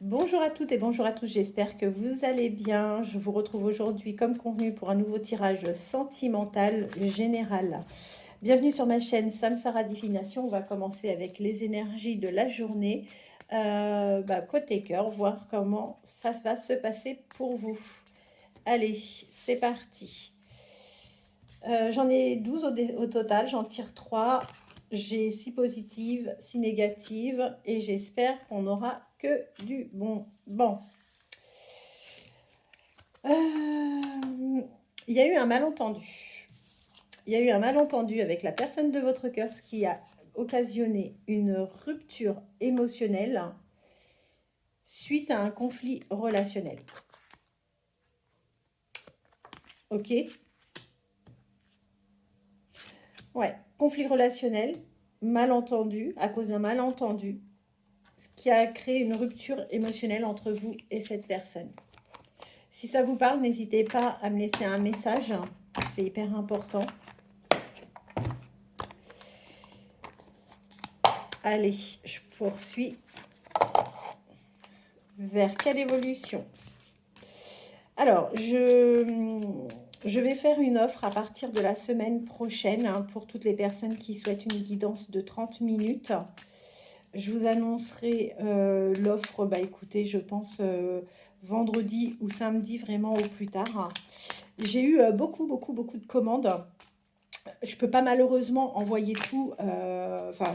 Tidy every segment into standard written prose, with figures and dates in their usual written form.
Bonjour à toutes et bonjour à tous, j'espère que vous allez bien. Je vous retrouve aujourd'hui comme convenu pour un nouveau tirage sentimental général. Bienvenue sur ma chaîne Samsara Divination. On va commencer avec les énergies de la journée. Côté cœur, voir comment ça va se passer pour vous. Allez, c'est parti. J'en ai 12 au total, j'en tire 3. J'ai 6 positives, 6 négatives et j'espère qu'on n'aura que du bon. Il y a eu un malentendu. Il y a eu un malentendu avec la personne de votre cœur, ce qui a occasionné une rupture émotionnelle suite à un conflit relationnel. Ok? Ouais, conflit relationnel, malentendu, à cause d'un malentendu, ce qui a créé une rupture émotionnelle entre vous et cette personne. Si ça vous parle, n'hésitez pas à me laisser un message, c'est hyper important. Allez, je poursuis. Vers quelle évolution? Alors, je vais faire une offre à partir de la semaine prochaine pour toutes les personnes qui souhaitent une guidance de 30 minutes. Je vous annoncerai l'offre, écoutez, je pense vendredi ou samedi, vraiment au plus tard. J'ai eu beaucoup de commandes. Je ne peux pas malheureusement envoyer tout,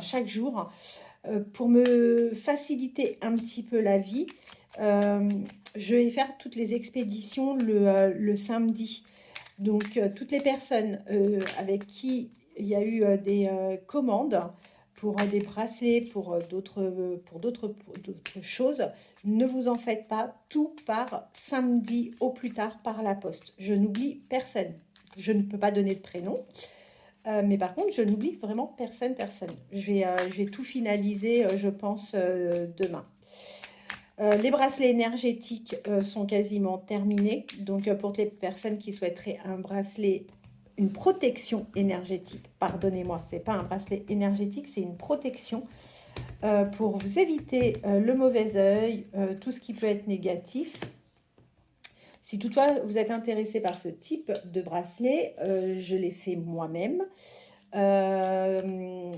chaque jour. Pour me faciliter un petit peu la vie, je vais faire toutes les expéditions le samedi. Donc, toutes les personnes avec qui il y a eu des commandes pour des bracelets, pour d'autres choses, ne vous en faites pas, tout part samedi au plus tard par la poste. Je n'oublie personne. Je ne peux pas donner de prénom. Mais par contre, je n'oublie vraiment personne. Je vais tout finaliser, je pense, demain. Les bracelets énergétiques sont quasiment terminés. Donc, pour les personnes qui souhaiteraient un bracelet, une protection énergétique, pardonnez-moi, ce n'est pas un bracelet énergétique, c'est une protection pour vous éviter le mauvais œil, tout ce qui peut être négatif. Si toutefois vous êtes intéressé par ce type de bracelet, je l'ai fait moi-même. Le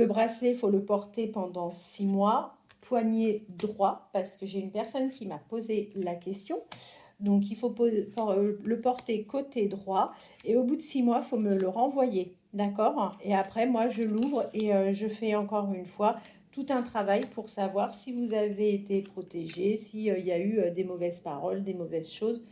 bracelet, il faut le porter pendant 6 mois, poignet droit, parce que j'ai une personne qui m'a posé la question. Donc, il faut le porter côté droit. Et au bout de 6 mois, il faut me le renvoyer. D'accord? Et après, moi, je l'ouvre et je fais encore une fois tout un travail pour savoir si vous avez été protégé, s'il y a eu des mauvaises paroles, des mauvaises choses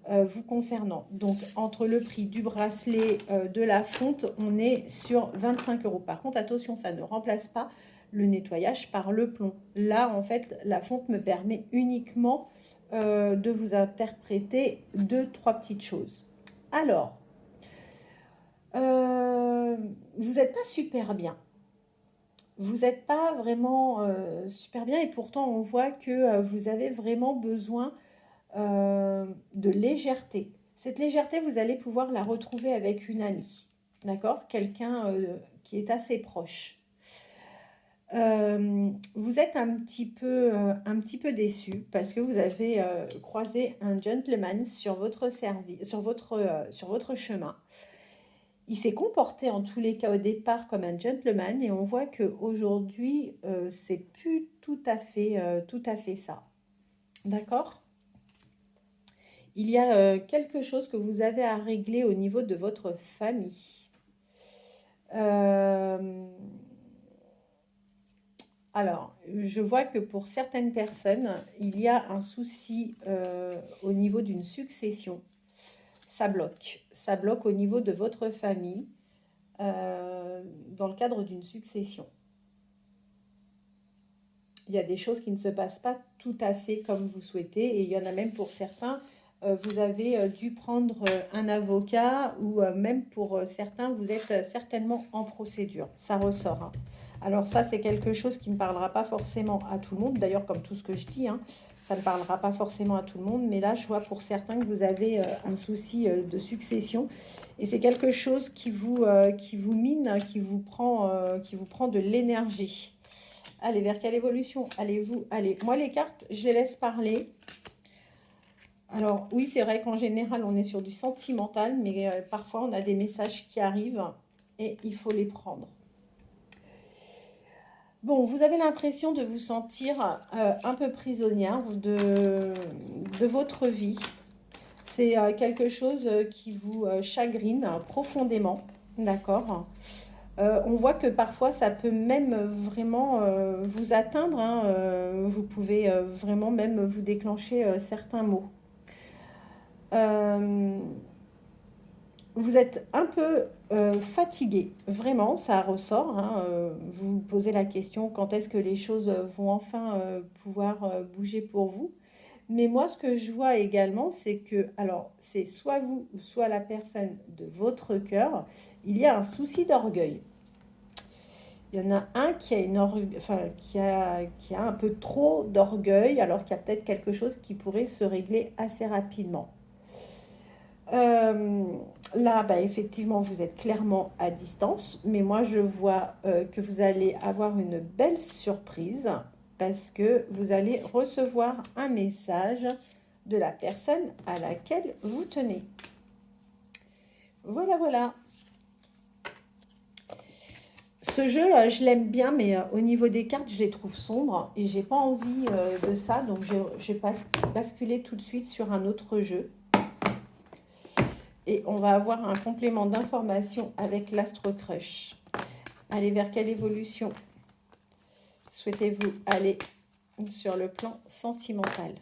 vous concernant. Donc, entre le prix du bracelet, de la fonte, on est sur 25 €. Par contre, attention, ça ne remplace pas le nettoyage par le plomb. Là, en fait, la fonte me permet uniquement de vous interpréter 2-3 petites choses. Alors, vous n'êtes pas super bien. Vous n'êtes pas vraiment super bien et pourtant on voit que vous avez vraiment besoin de légèreté. Cette légèreté, vous allez pouvoir la retrouver avec une amie, d'accord? Quelqu'un qui est assez proche. Vous êtes un petit peu déçu parce que vous avez croisé un gentleman sur votre chemin. Il s'est comporté en tous les cas au départ comme un gentleman et on voit qu'aujourd'hui, c'est plus tout à fait ça. D'accord? Il y a quelque chose que vous avez à régler au niveau de votre famille. Alors, je vois que pour certaines personnes, il y a un souci au niveau d'une succession. Ça bloque. Ça bloque au niveau de votre famille dans le cadre d'une succession. Il y a des choses qui ne se passent pas tout à fait comme vous souhaitez et il y en a même pour certains, vous avez dû prendre un avocat ou même pour certains, vous êtes certainement en procédure. Ça ressort. Hein. Alors ça, c'est quelque chose qui ne parlera pas forcément à tout le monde. D'ailleurs, comme tout ce que je dis, hein, ça ne parlera pas forcément à tout le monde. Mais là, je vois pour certains que vous avez un souci de succession. Et c'est quelque chose qui vous mine, qui vous prend de l'énergie. Allez, vers quelle évolution allez-vous aller? Moi, les cartes, je les laisse parler. Alors, oui, c'est vrai qu'en général, on est sur du sentimental, mais parfois, on a des messages qui arrivent et il faut les prendre. Bon, vous avez l'impression de vous sentir un peu prisonnière de votre vie. C'est quelque chose qui vous chagrine profondément, d'accord? On voit que parfois, ça peut même vraiment vous atteindre, hein, vous pouvez vraiment même vous déclencher certains maux. Euh, Vous êtes un peu fatigué, vraiment, ça ressort, hein, vous vous posez la question quand est-ce que les choses vont enfin pouvoir bouger pour vous. Mais moi, ce que je vois également, c'est que, alors, c'est soit vous ou soit la personne de votre cœur, il y a un souci d'orgueil. Il y en a un qui a, enfin, qui a un peu trop d'orgueil, alors qu'il y a peut-être quelque chose qui pourrait se régler assez rapidement. Euh, Là, bah, effectivement, vous êtes clairement à distance, mais moi, je vois que vous allez avoir une belle surprise parce que vous allez recevoir un message de la personne à laquelle vous tenez. Voilà, voilà. Ce jeu, je l'aime bien, mais au niveau des cartes, je les trouve sombres et j'ai pas envie de ça, donc je vais basculer tout de suite sur un autre jeu. Et on va avoir un complément d'information avec l'Astro Crush. Allez, vers quelle évolution souhaitez-vous aller sur le plan sentimental?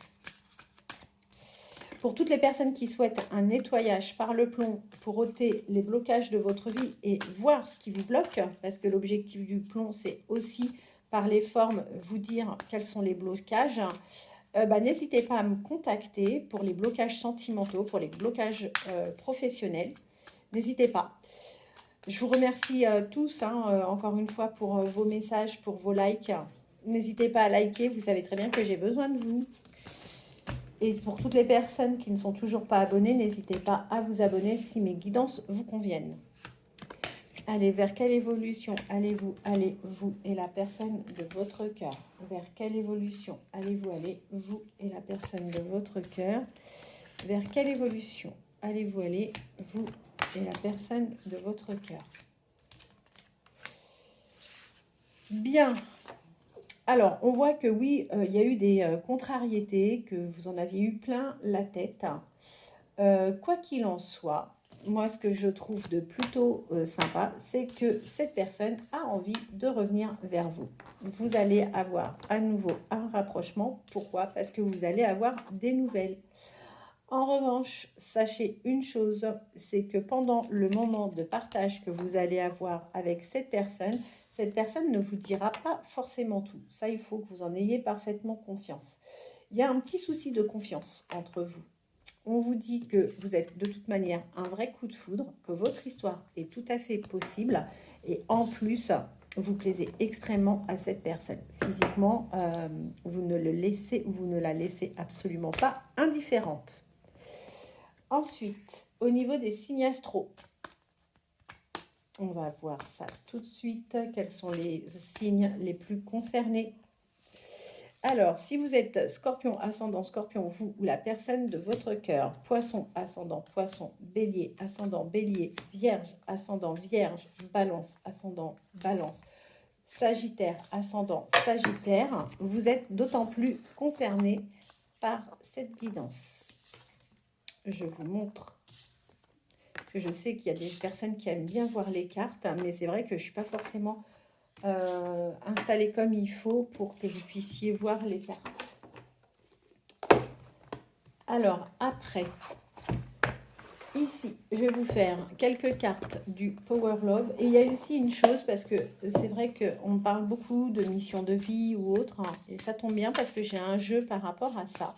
Pour toutes les personnes qui souhaitent un nettoyage par le plomb pour ôter les blocages de votre vie et voir ce qui vous bloque, parce que l'objectif du plomb, c'est aussi par les formes vous dire quels sont les blocages, n'hésitez pas à me contacter pour les blocages sentimentaux, pour les blocages professionnels. N'hésitez pas. Je vous remercie tous, hein, encore une fois, pour vos messages, pour vos likes. N'hésitez pas à liker, vous savez très bien que j'ai besoin de vous. Et pour toutes les personnes qui ne sont toujours pas abonnées, n'hésitez pas à vous abonner si mes guidances vous conviennent. Allez, vers quelle évolution allez-vous aller, vous et la personne de votre cœur? Vers quelle évolution allez-vous aller, vous et la personne de votre cœur? Vers quelle évolution allez-vous aller, vous et la personne de votre cœur? Bien. Alors, on voit que oui, il y a eu des contrariétés, que vous en aviez eu plein la tête. Quoi qu'il en soit, moi, ce que je trouve de plutôt sympa, c'est que cette personne a envie de revenir vers vous. Vous allez avoir à nouveau un rapprochement. Pourquoi? Parce que vous allez avoir des nouvelles. En revanche, sachez une chose, c'est que pendant le moment de partage que vous allez avoir avec cette personne ne vous dira pas forcément tout. Ça, il faut que vous en ayez parfaitement conscience. Il y a un petit souci de confiance entre vous. On vous dit que vous êtes de toute manière un vrai coup de foudre, que votre histoire est tout à fait possible et en plus, vous plaisez extrêmement à cette personne. Physiquement, vous ne la laissez absolument pas indifférente. Ensuite, au niveau des signes astro, on va voir ça tout de suite. Quels sont les signes les plus concernés? Alors, si vous êtes scorpion, ascendant scorpion, vous ou la personne de votre cœur, poisson, ascendant poisson, bélier, ascendant bélier, vierge, ascendant vierge, balance, ascendant balance, sagittaire, ascendant sagittaire, vous êtes d'autant plus concerné par cette guidance. Je vous montre. Parce que je sais qu'il y a des personnes qui aiment bien voir les cartes, mais c'est vrai que je ne suis pas forcément installée comme il faut pour que vous puissiez voir les cartes. Alors, après, ici, je vais vous faire quelques cartes du Power Love. Et il y a aussi une chose, parce que c'est vrai qu'on parle beaucoup de mission de vie ou autre, hein, et ça tombe bien parce que j'ai un jeu par rapport à ça.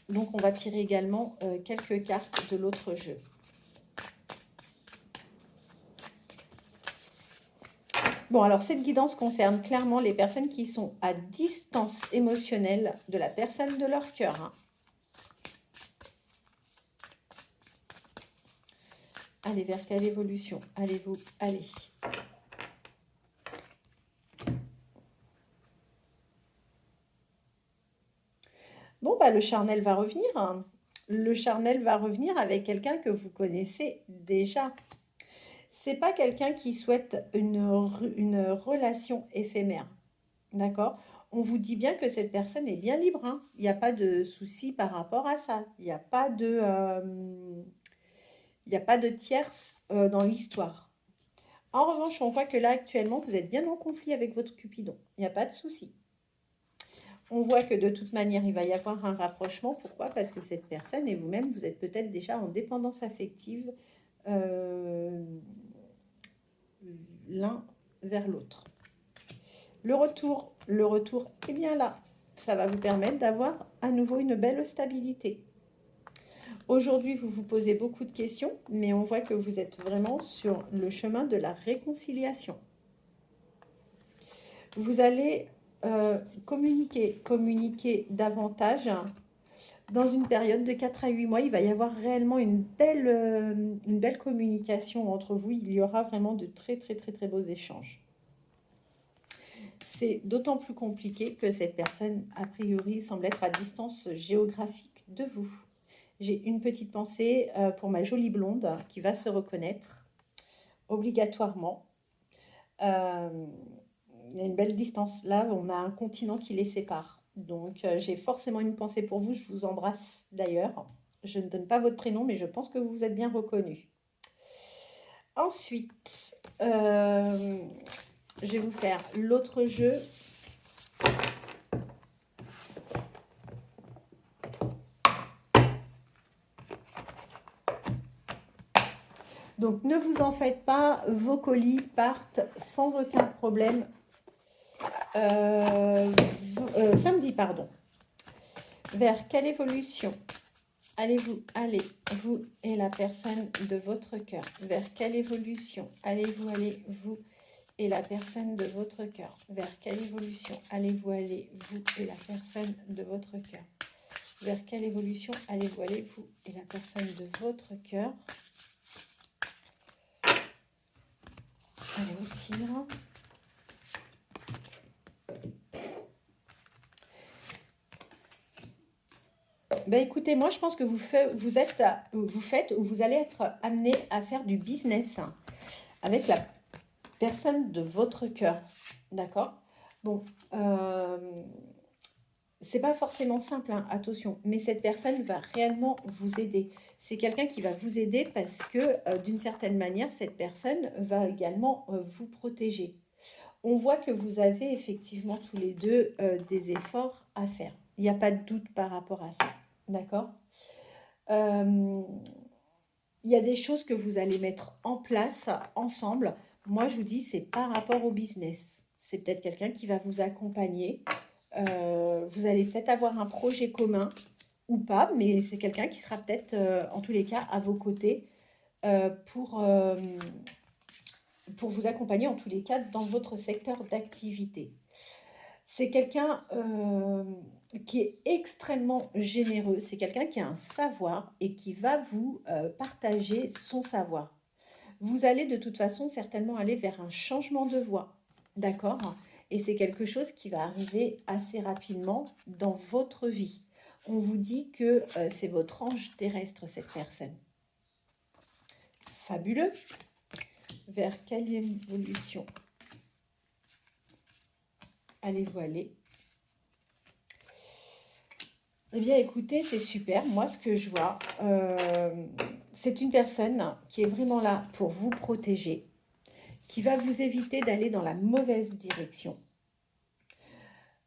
Donc, on va tirer également quelques cartes de l'autre jeu. Bon, alors cette guidance concerne clairement les personnes qui sont à distance émotionnelle de la personne de leur cœur. Hein. Allez, vers quelle évolution allez-vous aller? Bon, bah, le charnel va revenir, hein. Le charnel va revenir avec quelqu'un que vous connaissez déjà. C'est pas quelqu'un qui souhaite une relation éphémère. D'accord? On vous dit bien que cette personne est bien libre, hein. Il n'y a pas de souci par rapport à ça. Il n'y a pas de tierce dans l'histoire. En revanche, on voit que là, actuellement, vous êtes bien en conflit avec votre Cupidon. Il n'y a pas de souci. On voit que de toute manière, il va y avoir un rapprochement. Pourquoi? Parce que cette personne et vous-même, vous êtes peut-être déjà en dépendance affective euh, l'un vers l'autre. Le retour est bien là. Ça va vous permettre d'avoir à nouveau une belle stabilité. Aujourd'hui, vous vous posez beaucoup de questions, mais on voit que vous êtes vraiment sur le chemin de la réconciliation. Vous allez communiquer davantage. Dans une période de 4 à 8 mois, il va y avoir réellement une belle communication entre vous. Il y aura vraiment de très, très, très, très beaux échanges. C'est d'autant plus compliqué que cette personne, a priori, semble être à distance géographique de vous. J'ai une petite pensée pour ma jolie blonde qui va se reconnaître obligatoirement. Il y a une belle distance. Là, on a un continent qui les sépare. Donc, j'ai forcément une pensée pour vous. Je vous embrasse d'ailleurs. Je ne donne pas votre prénom, mais je pense que vous vous êtes bien reconnu. Ensuite, je vais vous faire l'autre jeu. Donc, ne vous en faites pas, vos colis partent sans aucun problème. Samedi, pardon. Vers quelle évolution allez-vous aller, vous et la personne de votre cœur? Vers quelle évolution allez-vous aller, vous et la personne de votre cœur? Vers quelle évolution allez-vous aller, vous et la personne de votre cœur? Vers quelle évolution allez-vous aller, vous et la personne de votre cœur? Allez, on tire. Ben écoutez, moi je pense que vous faites ou vous allez être amené à faire du business avec la personne de votre cœur. D'accord? Bon, c'est pas forcément simple, hein, attention, mais cette personne va réellement vous aider. C'est quelqu'un qui va vous aider parce que d'une certaine manière, cette personne va également vous protéger. On voit que vous avez effectivement tous les deux des efforts à faire. Il n'y a pas de doute par rapport à ça. D'accord? Il y a des choses que vous allez mettre en place ensemble. Moi, je vous dis, c'est par rapport au business. C'est peut-être quelqu'un qui va vous accompagner. Vous allez peut-être avoir un projet commun ou pas, mais c'est quelqu'un qui sera peut-être, en tous les cas, à vos côtés pour vous accompagner, en tous les cas, dans votre secteur d'activité. C'est quelqu'un qui est extrêmement généreux. C'est quelqu'un qui a un savoir et qui va vous partager son savoir. Vous allez de toute façon certainement aller vers un changement de voie. D'accord? Et c'est quelque chose qui va arriver assez rapidement dans votre vie. On vous dit que c'est votre ange terrestre, cette personne. Fabuleux. Vers quelle évolution allez-vous aller? Eh bien, écoutez, c'est super. Moi, ce que je vois, c'est une personne qui est vraiment là pour vous protéger, qui va vous éviter d'aller dans la mauvaise direction.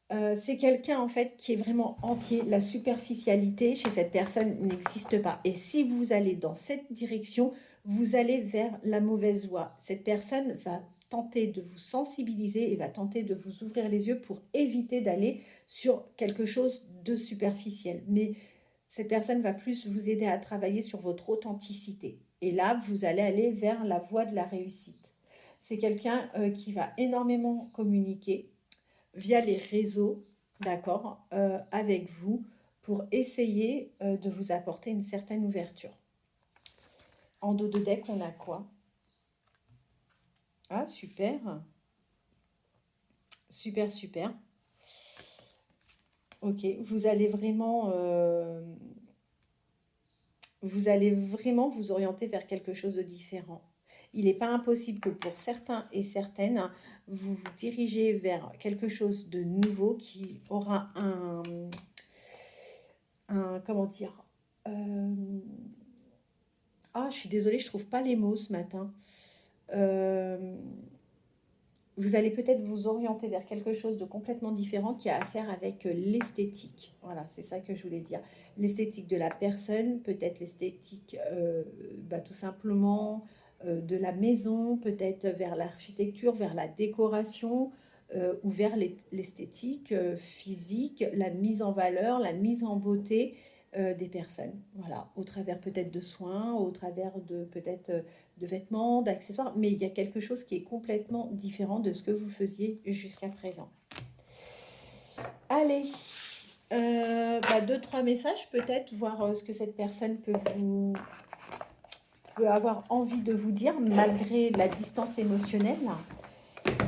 C'est quelqu'un, en fait, qui est vraiment entier. La superficialité chez cette personne n'existe pas. Et si vous allez dans cette direction, vous allez vers la mauvaise voie. Cette personne va tenter de vous sensibiliser et va tenter de vous ouvrir les yeux pour éviter d'aller sur quelque chose de superficiel. Mais cette personne va plus vous aider à travailler sur votre authenticité. Et là, vous allez aller vers la voie de la réussite. C'est quelqu'un qui va énormément communiquer via les réseaux, d'accord, avec vous pour essayer de vous apporter une certaine ouverture. En dos de deck, on a quoi? Ah, super. Super, super. Ok, vous allez vraiment vous orienter vers quelque chose de différent. Il n'est pas impossible que pour certains et certaines, vous vous dirigez vers quelque chose de nouveau qui aura comment dire, euh, ah, je suis désolée, je trouve pas les mots ce matin. Euh, Vous allez peut-être vous orienter vers quelque chose de complètement différent qui a à faire avec l'esthétique. Voilà, c'est ça que je voulais dire. L'esthétique de la personne, peut-être l'esthétique tout simplement de la maison, peut-être vers l'architecture, vers la décoration ou vers l'esthétique physique, la mise en valeur, la mise en beauté des personnes. Voilà, au travers peut-être de soins, au travers de peut-être de vêtements, d'accessoires, mais il y a quelque chose qui est complètement différent de ce que vous faisiez jusqu'à présent. Allez, deux, trois messages peut-être, voir ce que cette personne peut avoir envie de vous dire malgré la distance émotionnelle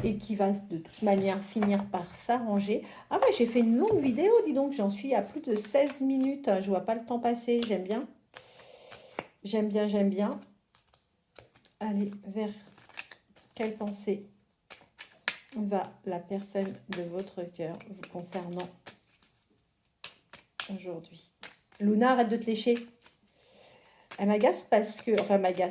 et qui va de toute manière finir par s'arranger. Ah ouais, j'ai fait une longue vidéo, dis donc, j'en suis à plus de 16 minutes, je vois pas le temps passer, j'aime bien. J'aime bien, j'aime bien. Allez, vers quelle pensée va la personne de votre cœur vous concernant aujourd'hui? Luna, arrête de te lécher. Elle m'agace parce que... Enfin, m'agace.